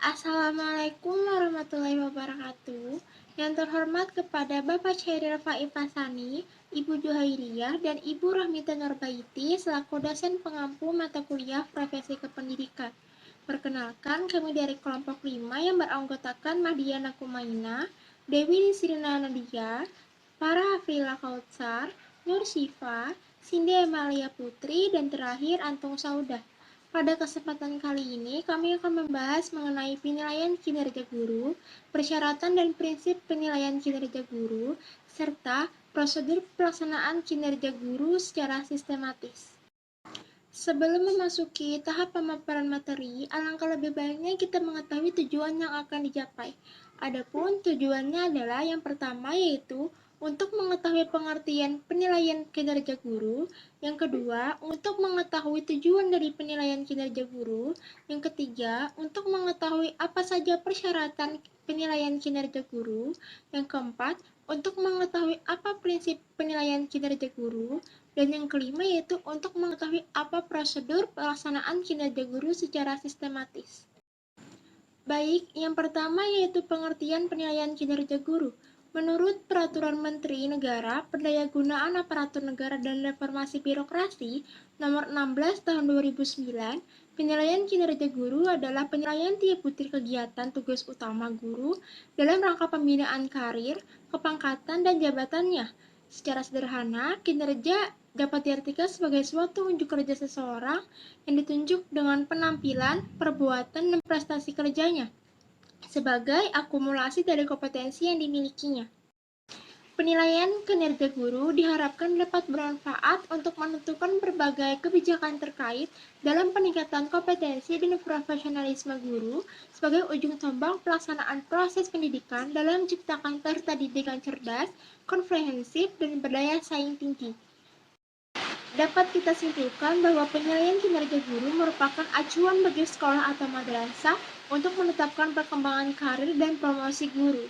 Assalamualaikum warahmatullahi wabarakatuh. Yang terhormat kepada Bapak Chairil Faif Hasani, Ibu Juhairiyah, dan Ibu Rahmita Nurbaiti selaku dosen pengampu mata kuliah Profesi Kependidikan. Perkenalkan, kami dari kelompok 5 yang beranggotakan Mahdiana Kumaina, Dewi Nisrina Nadia, Farah Afrila Kautsar, Nur Syifa, Cindy Emalia Putri, dan terakhir Antung Saudah. Pada kesempatan kali ini, kami akan membahas mengenai penilaian kinerja guru, persyaratan dan prinsip penilaian kinerja guru, serta prosedur pelaksanaan kinerja guru secara sistematis. Sebelum memasuki tahap pemaparan materi, alangkah lebih baiknya kita mengetahui tujuan yang akan dicapai. Adapun tujuannya adalah yang pertama yaitu untuk mengetahui pengertian penilaian kinerja guru, yang kedua untuk mengetahui tujuan dari penilaian kinerja guru, yang ketiga untuk mengetahui apa saja persyaratan penilaian kinerja guru, yang keempat untuk mengetahui apa prinsip penilaian kinerja guru, dan yang kelima yaitu untuk mengetahui apa prosedur pelaksanaan kinerja guru secara sistematis. Baik, yang pertama yaitu pengertian penilaian kinerja guru. Menurut Peraturan Menteri Negara Pendayagunaan Aparatur Negara dan Reformasi Birokrasi Nomor 16 Tahun 2009, penilaian kinerja guru adalah penilaian tiap butir kegiatan tugas utama guru dalam rangka pembinaan karir, kepangkatan, dan jabatannya. Secara sederhana, kinerja dapat diartikan sebagai suatu unjuk kerja seseorang yang ditunjuk dengan penampilan, perbuatan, dan prestasi kerjanya sebagai akumulasi dari kompetensi yang dimilikinya. Penilaian kinerja guru diharapkan dapat bermanfaat untuk menentukan berbagai kebijakan terkait dalam peningkatan kompetensi dan profesionalisme guru sebagai ujung tombak pelaksanaan proses pendidikan dalam menciptakan peserta didik yang cerdas, komprehensif, dan berdaya saing tinggi. Dapat kita simpulkan bahwa penilaian kinerja guru merupakan acuan bagi sekolah atau madrasah untuk menetapkan perkembangan karir dan promosi guru.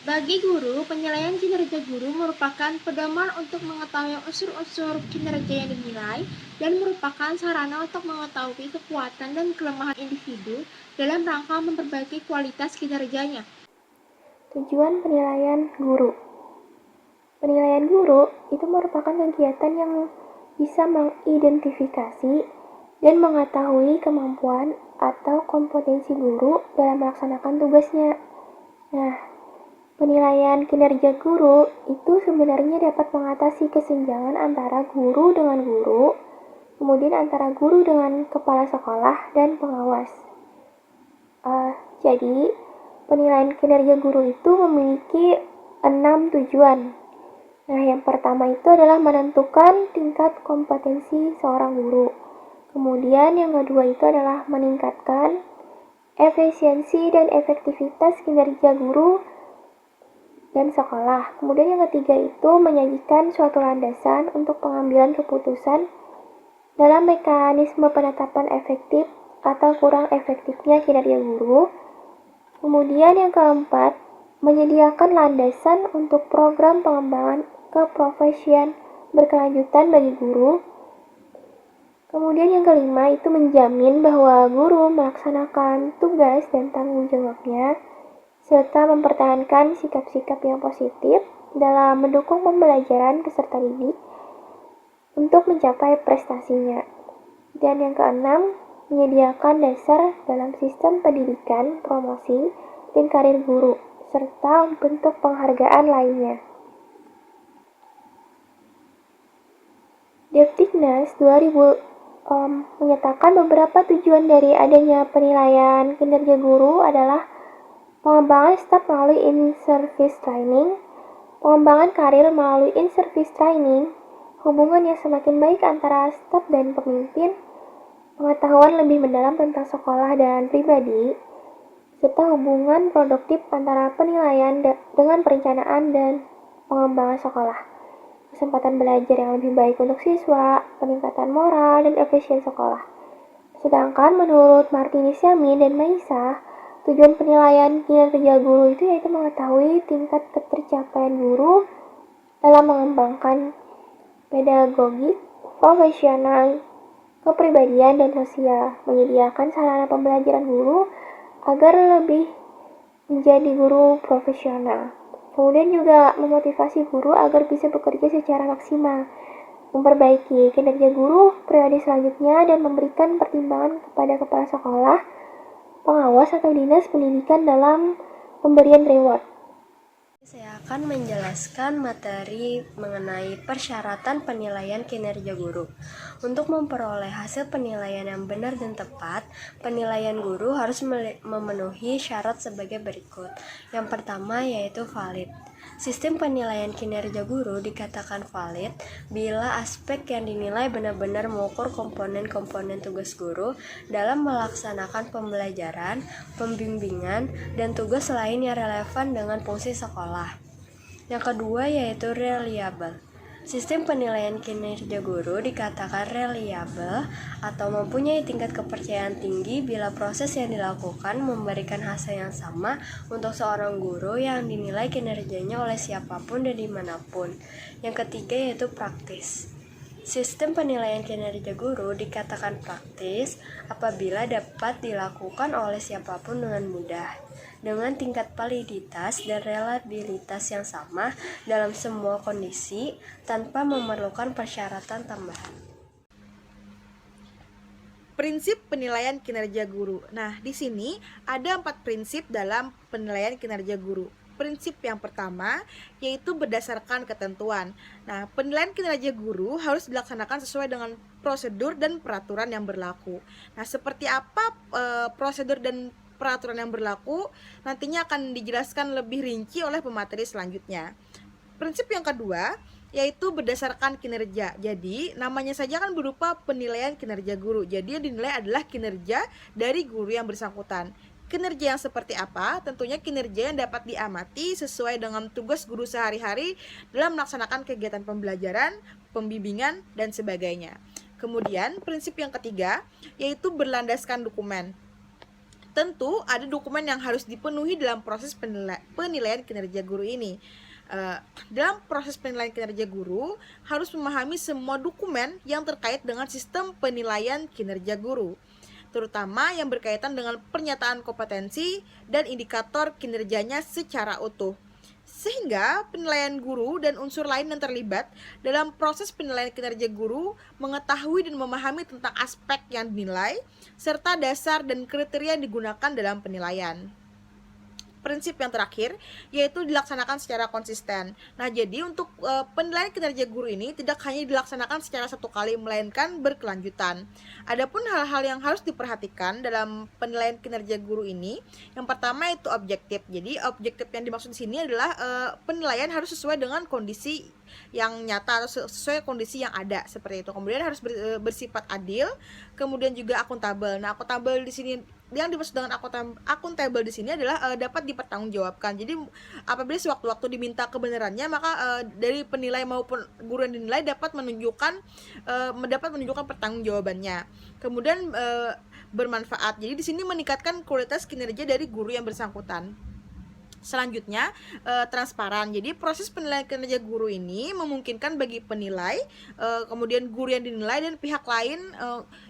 Bagi guru, penilaian kinerja guru merupakan pedoman untuk mengetahui unsur-unsur kinerja yang dinilai dan merupakan sarana untuk mengetahui kekuatan dan kelemahan individu dalam rangka memperbaiki kualitas kinerjanya. Tujuan penilaian guru. Penilaian guru itu merupakan kegiatan yang bisa mengidentifikasi dan mengetahui kemampuan atau kompetensi guru dalam melaksanakan tugasnya. Nah, penilaian kinerja guru itu sebenarnya dapat mengatasi kesenjangan antara guru dengan guru, kemudian antara guru dengan kepala sekolah dan pengawas. Jadi, penilaian kinerja guru itu memiliki 6 tujuan. Nah, yang pertama itu adalah menentukan tingkat kompetensi seorang guru. Kemudian yang kedua itu adalah meningkatkan efisiensi dan efektivitas kinerja guru dan sekolah. Kemudian yang ketiga itu menyajikan suatu landasan untuk pengambilan keputusan dalam mekanisme penetapan efektif atau kurang efektifnya kinerja guru. Kemudian yang keempat, menyediakan landasan untuk program pengembangan keprofesian berkelanjutan bagi guru. Kemudian yang kelima itu menjamin bahwa guru melaksanakan tugas dan tanggung jawabnya serta mempertahankan sikap-sikap yang positif dalam mendukung pembelajaran peserta didik untuk mencapai prestasinya. Dan yang keenam, menyediakan dasar dalam sistem pendidikan, promosi, dan karir guru, serta bentuk penghargaan lainnya. Depdiknas 2000 menyatakan beberapa tujuan dari adanya penilaian kinerja guru adalah pengembangan staf melalui in-service training, pengembangan karir melalui in-service training, hubungan yang semakin baik antara staf dan pemimpin, pengetahuan lebih mendalam tentang sekolah dan pribadi, serta hubungan produktif antara penilaian dengan perencanaan dan pengembangan sekolah. Kesempatan belajar yang lebih baik untuk siswa, peningkatan moral dan efisien sekolah. Sedangkan menurut Martinus Yamin dan Maisa, tujuan penilaian kinerja guru itu yaitu mengetahui tingkat ketercapaian guru dalam mengembangkan pedagogik, profesional, kepribadian, dan sosial, menyediakan sarana pembelajaran guru agar lebih menjadi guru profesional. Kemudian juga memotivasi guru agar bisa bekerja secara maksimal, memperbaiki kinerja guru periode selanjutnya, dan memberikan pertimbangan kepada kepala sekolah, pengawas atau dinas pendidikan dalam pemberian reward. Saya akan menjelaskan materi mengenai persyaratan penilaian kinerja guru. Untuk memperoleh hasil penilaian yang benar dan tepat, penilaian guru harus memenuhi syarat sebagai berikut. Yang pertama yaitu valid. Sistem penilaian kinerja guru dikatakan valid bila aspek yang dinilai benar-benar mengukur komponen-komponen tugas guru dalam melaksanakan pembelajaran, pembimbingan, dan tugas lain yang relevan dengan fungsi sekolah. Yang kedua yaitu reliable. Sistem penilaian kinerja guru dikatakan reliable atau mempunyai tingkat kepercayaan tinggi bila proses yang dilakukan memberikan hasil yang sama untuk seorang guru yang dinilai kinerjanya oleh siapapun dan dimanapun. Yang ketiga yaitu praktis. Sistem penilaian kinerja guru dikatakan praktis apabila dapat dilakukan oleh siapapun dengan mudah, dengan tingkat validitas dan reliabilitas yang sama dalam semua kondisi tanpa memerlukan persyaratan tambahan. Prinsip penilaian kinerja guru. Nah, di sini ada 4 prinsip dalam penilaian kinerja guru. Prinsip yang pertama yaitu berdasarkan ketentuan. Nah, penilaian kinerja guru harus dilaksanakan sesuai dengan prosedur dan peraturan yang berlaku. Nah, seperti apa prosedur dan peraturan yang berlaku nantinya akan dijelaskan lebih rinci oleh pemateri selanjutnya. Prinsip yang kedua yaitu berdasarkan kinerja. Jadi, namanya saja kan berupa penilaian kinerja guru. Jadi, yang dinilai adalah kinerja dari guru yang bersangkutan. Kinerja yang seperti apa? Tentunya kinerja yang dapat diamati sesuai dengan tugas guru sehari-hari dalam melaksanakan kegiatan pembelajaran, pembimbingan, dan sebagainya. Kemudian, prinsip yang ketiga yaitu berlandaskan dokumen. Tentu ada dokumen yang harus dipenuhi dalam proses penilaian kinerja guru ini. Dalam proses penilaian kinerja guru harus memahami semua dokumen yang terkait dengan sistem penilaian kinerja guru, terutama yang berkaitan dengan pernyataan kompetensi dan indikator kinerjanya secara utuh. Sehingga penilaian guru dan unsur lain yang terlibat dalam proses penilaian kinerja guru mengetahui dan memahami tentang aspek yang dinilai, serta dasar dan kriteria yang digunakan dalam penilaian. Prinsip yang terakhir yaitu dilaksanakan secara konsisten. Nah, jadi untuk penilaian kinerja guru ini tidak hanya dilaksanakan secara satu kali, melainkan berkelanjutan. Adapun hal-hal yang harus diperhatikan dalam penilaian kinerja guru ini, yang pertama itu objektif. Jadi objektif yang dimaksud di sini adalah penilaian harus sesuai dengan kondisi yang nyata atau sesuai kondisi yang ada, seperti itu. Kemudian harus bersifat adil, kemudian juga akuntabel. Nah, akuntabel di sini yang dimaksud dengan akuntabel di sini adalah dapat dipertanggungjawabkan. Jadi apabila sewaktu-waktu diminta kebenarannya, maka dari penilai maupun guru yang dinilai dapat menunjukkan pertanggungjawabannya. Kemudian bermanfaat. Jadi di sini meningkatkan kualitas kinerja dari guru yang bersangkutan. Selanjutnya, transparan. Jadi proses penilaian kinerja guru ini memungkinkan bagi penilai, kemudian guru yang dinilai dan pihak lain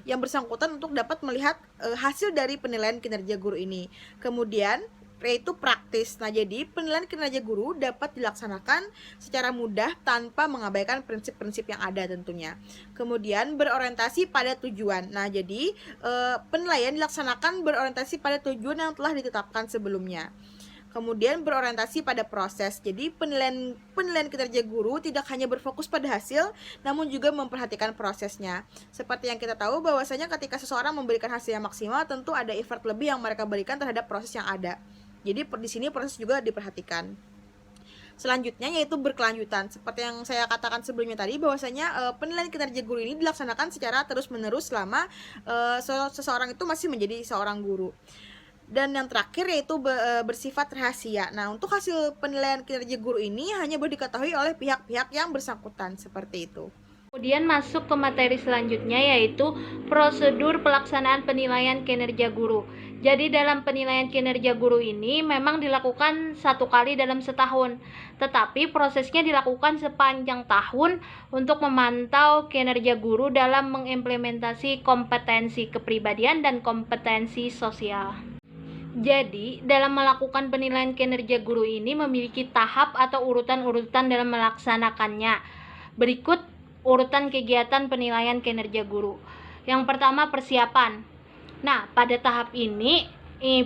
yang bersangkutan untuk dapat melihat hasil dari penilaian kinerja guru ini. Kemudian yaitu praktis. Nah, jadi penilaian kinerja guru dapat dilaksanakan secara mudah tanpa mengabaikan prinsip-prinsip yang ada tentunya. Kemudian berorientasi pada tujuan. Nah, jadi penilaian dilaksanakan berorientasi pada tujuan yang telah ditetapkan sebelumnya. Kemudian berorientasi pada proses. Jadi penilaian kinerja guru tidak hanya berfokus pada hasil, namun juga memperhatikan prosesnya. Seperti yang kita tahu bahwasanya ketika seseorang memberikan hasil yang maksimal, tentu ada effort lebih yang mereka berikan terhadap proses yang ada. Jadi di sini proses juga diperhatikan. Selanjutnya yaitu berkelanjutan. Seperti yang saya katakan sebelumnya tadi, bahwasanya penilaian kinerja guru ini dilaksanakan secara terus-menerus selama seseorang itu masih menjadi seorang guru. Dan yang terakhir yaitu bersifat rahasia. Nah, untuk hasil penilaian kinerja guru ini hanya boleh diketahui oleh pihak-pihak yang bersangkutan, seperti itu. Kemudian masuk ke materi selanjutnya yaitu prosedur pelaksanaan penilaian kinerja guru. Jadi dalam penilaian kinerja guru ini memang dilakukan satu kali dalam setahun, tetapi prosesnya dilakukan sepanjang tahun untuk memantau kinerja guru dalam mengimplementasi kompetensi kepribadian dan kompetensi sosial. Jadi, dalam melakukan penilaian kinerja guru ini memiliki tahap atau urutan-urutan dalam melaksanakannya. Berikut urutan kegiatan penilaian kinerja guru. Yang pertama, persiapan. Nah, pada tahap ini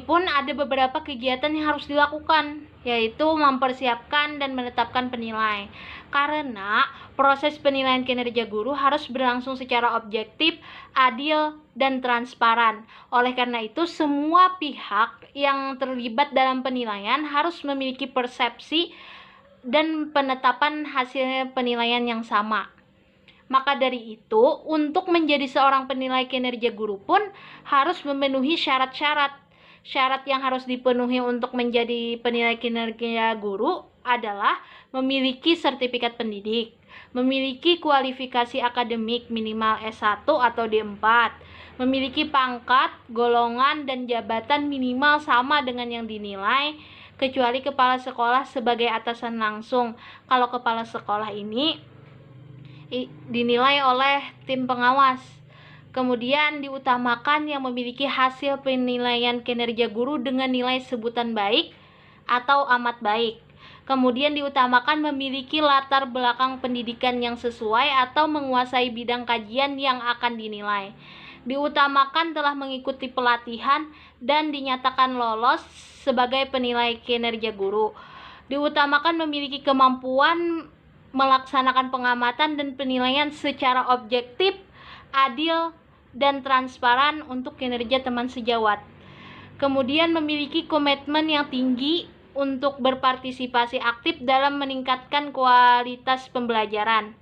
pun ada beberapa kegiatan yang harus dilakukan, yaitu mempersiapkan dan menetapkan penilai. Karena proses penilaian kinerja guru harus berlangsung secara objektif, adil, dan transparan. Oleh karena itu, semua pihak yang terlibat dalam penilaian harus memiliki persepsi dan penetapan hasil penilaian yang sama. Maka dari itu, untuk menjadi seorang penilai kinerja guru pun harus memenuhi syarat-syarat. Syarat yang harus dipenuhi untuk menjadi penilai kinerja guru adalah memiliki sertifikat pendidik, memiliki kualifikasi akademik minimal S1 atau D4, memiliki pangkat, golongan, dan jabatan minimal sama dengan yang dinilai, kecuali kepala sekolah sebagai atasan langsung. Kalau kepala sekolah ini dinilai oleh tim pengawas. Kemudian diutamakan yang memiliki hasil penilaian kinerja guru dengan nilai sebutan baik atau amat baik. Kemudian diutamakan memiliki latar belakang pendidikan yang sesuai atau menguasai bidang kajian yang akan dinilai. Diutamakan telah mengikuti pelatihan dan dinyatakan lolos sebagai penilai kinerja guru. Diutamakan memiliki kemampuan melaksanakan pengamatan dan penilaian secara objektif, adil, dan transparan untuk kinerja teman sejawat. Kemudian memiliki komitmen yang tinggi untuk berpartisipasi aktif dalam meningkatkan kualitas pembelajaran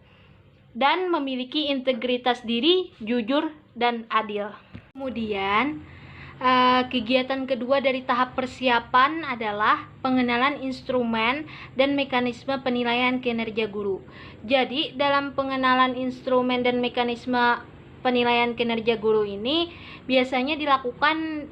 dan memiliki integritas diri, jujur, dan adil. Kemudian kegiatan kedua dari tahap persiapan adalah pengenalan instrumen dan mekanisme penilaian kinerja guru. Jadi, dalam pengenalan instrumen dan mekanisme penilaian kinerja guru ini biasanya dilakukan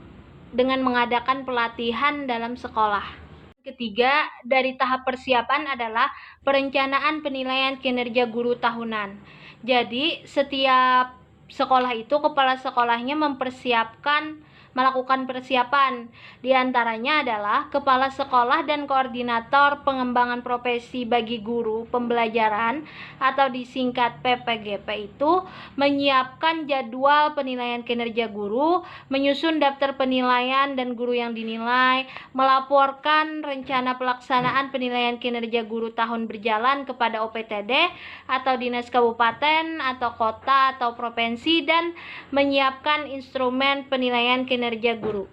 dengan mengadakan pelatihan dalam sekolah. Ketiga dari tahap persiapan adalah perencanaan penilaian kinerja guru tahunan. Jadi, setiap sekolah itu kepala sekolahnya melakukan persiapan. Di antaranya adalah kepala sekolah dan koordinator pengembangan profesi bagi guru pembelajaran atau disingkat PPGP itu menyiapkan jadwal penilaian kinerja guru, menyusun daftar penilaian dan guru yang dinilai, melaporkan rencana pelaksanaan penilaian kinerja guru tahun berjalan kepada OPTD atau dinas kabupaten atau kota atau provinsi, dan menyiapkan instrumen penilaian kinerja guru.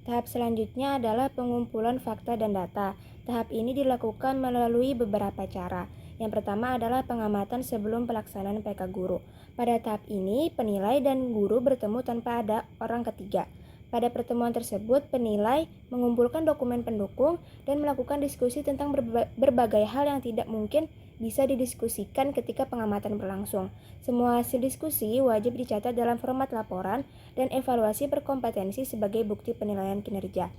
Tahap selanjutnya adalah pengumpulan fakta dan data. Tahap ini dilakukan melalui beberapa cara. Yang pertama adalah pengamatan sebelum pelaksanaan PK guru. Pada tahap ini, penilai dan guru bertemu tanpa ada orang ketiga. Pada pertemuan tersebut, penilai mengumpulkan dokumen pendukung dan melakukan diskusi tentang berbagai hal yang tidak mungkin bisa didiskusikan ketika pengamatan berlangsung. Semua hasil diskusi wajib dicatat dalam format laporan dan evaluasi berkompetensi sebagai bukti penilaian kinerja.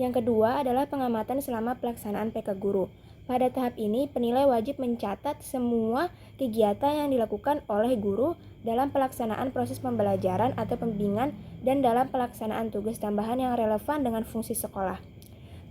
Yang kedua adalah pengamatan selama pelaksanaan PK guru. Pada tahap ini, penilai wajib mencatat semua kegiatan yang dilakukan oleh guru dalam pelaksanaan proses pembelajaran atau pembimbingan dan dalam pelaksanaan tugas tambahan yang relevan dengan fungsi sekolah.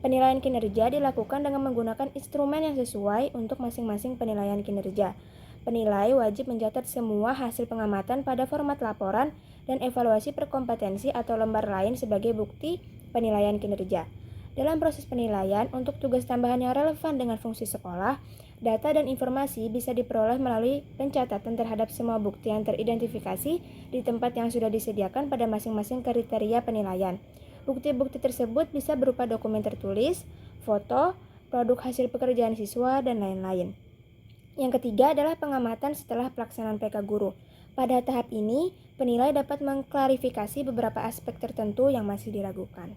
Penilaian kinerja dilakukan dengan menggunakan instrumen yang sesuai untuk masing-masing penilaian kinerja. Penilai wajib mencatat semua hasil pengamatan pada format laporan dan evaluasi berkompetensi atau lembar lain sebagai bukti penilaian kinerja. Dalam proses penilaian, untuk tugas tambahan yang relevan dengan fungsi sekolah, data dan informasi bisa diperoleh melalui pencatatan terhadap semua bukti yang teridentifikasi di tempat yang sudah disediakan pada masing-masing kriteria penilaian. Bukti-bukti tersebut bisa berupa dokumen tertulis, foto, produk hasil pekerjaan siswa, dan lain-lain. Yang ketiga adalah pengamatan setelah pelaksanaan PK guru. Pada tahap ini, penilai dapat mengklarifikasi beberapa aspek tertentu yang masih diragukan.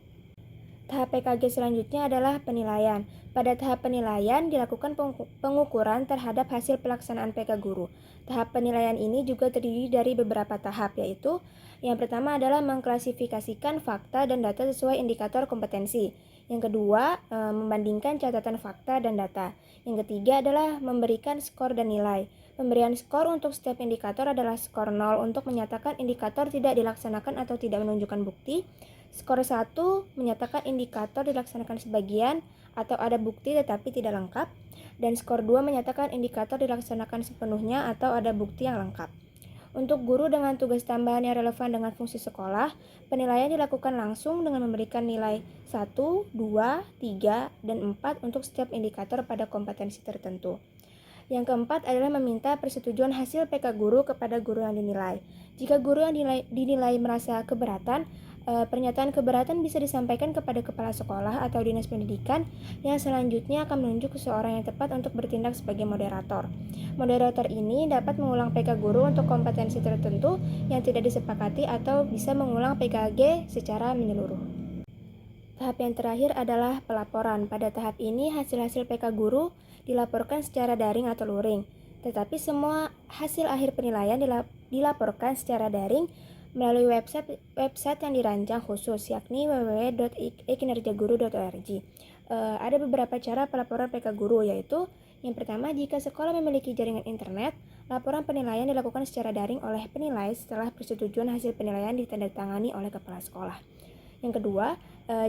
Tahap PKG selanjutnya adalah penilaian. Pada tahap penilaian dilakukan pengukuran terhadap hasil pelaksanaan PK guru. Tahap penilaian ini juga terdiri dari beberapa tahap, yaitu yang pertama adalah mengklasifikasikan fakta dan data sesuai indikator kompetensi. Yang kedua, membandingkan catatan fakta dan data. Yang ketiga adalah memberikan skor dan nilai. Pemberian skor untuk setiap indikator adalah skor 0 untuk menyatakan indikator tidak dilaksanakan atau tidak menunjukkan bukti. Skor 1 menyatakan indikator dilaksanakan sebagian atau ada bukti tetapi tidak lengkap, dan skor 2 menyatakan indikator dilaksanakan sepenuhnya atau ada bukti yang lengkap. Untuk guru dengan tugas tambahan yang relevan dengan fungsi sekolah, penilaian dilakukan langsung dengan memberikan nilai 1, 2, 3, dan 4 untuk setiap indikator pada kompetensi tertentu. Yang keempat adalah meminta persetujuan hasil PK guru kepada guru yang dinilai. Jika guru yang dinilai merasa keberatan, pernyataan keberatan bisa disampaikan kepada kepala sekolah atau dinas pendidikan yang selanjutnya akan menunjuk seseorang yang tepat untuk bertindak sebagai moderator. Moderator ini dapat mengulang PK guru untuk kompetensi tertentu yang tidak disepakati atau bisa mengulang PKG secara menyeluruh. Tahap yang terakhir adalah pelaporan. Pada tahap ini, hasil-hasil PK guru dilaporkan secara daring atau luring. Tetapi semua hasil akhir penilaian dilaporkan secara daring melalui website yang dirancang khusus, yakni www.ekinerjaguru.org. Ada beberapa cara pelaporan PK guru, yaitu yang pertama, jika sekolah memiliki jaringan internet, laporan penilaian dilakukan secara daring oleh penilai setelah persetujuan hasil penilaian ditandatangani oleh kepala sekolah. Yang kedua,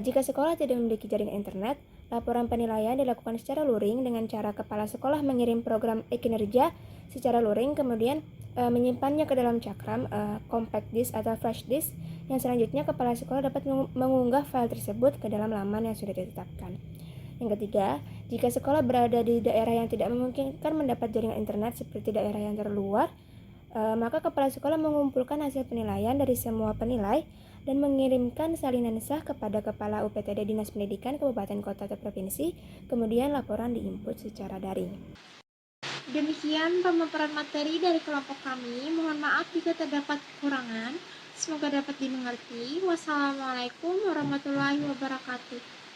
jika sekolah tidak memiliki jaringan internet, laporan penilaian dilakukan secara luring dengan cara kepala sekolah mengirim program e-kinerja secara luring, kemudian menyimpannya ke dalam cakram, compact disk atau flash disk, yang selanjutnya kepala sekolah dapat mengunggah file tersebut ke dalam laman yang sudah ditetapkan. Yang ketiga, jika sekolah berada di daerah yang tidak memungkinkan mendapat jaringan internet seperti daerah yang terluar, maka kepala sekolah mengumpulkan hasil penilaian dari semua penilai dan mengirimkan salinan sah kepada Kepala UPTD Dinas Pendidikan Kabupaten Kota atau Provinsi, kemudian laporan diinput secara daring. Demikian pemaparan materi dari kelompok kami. Mohon maaf jika terdapat kekurangan. Semoga dapat dimengerti. Wassalamualaikum warahmatullahi wabarakatuh.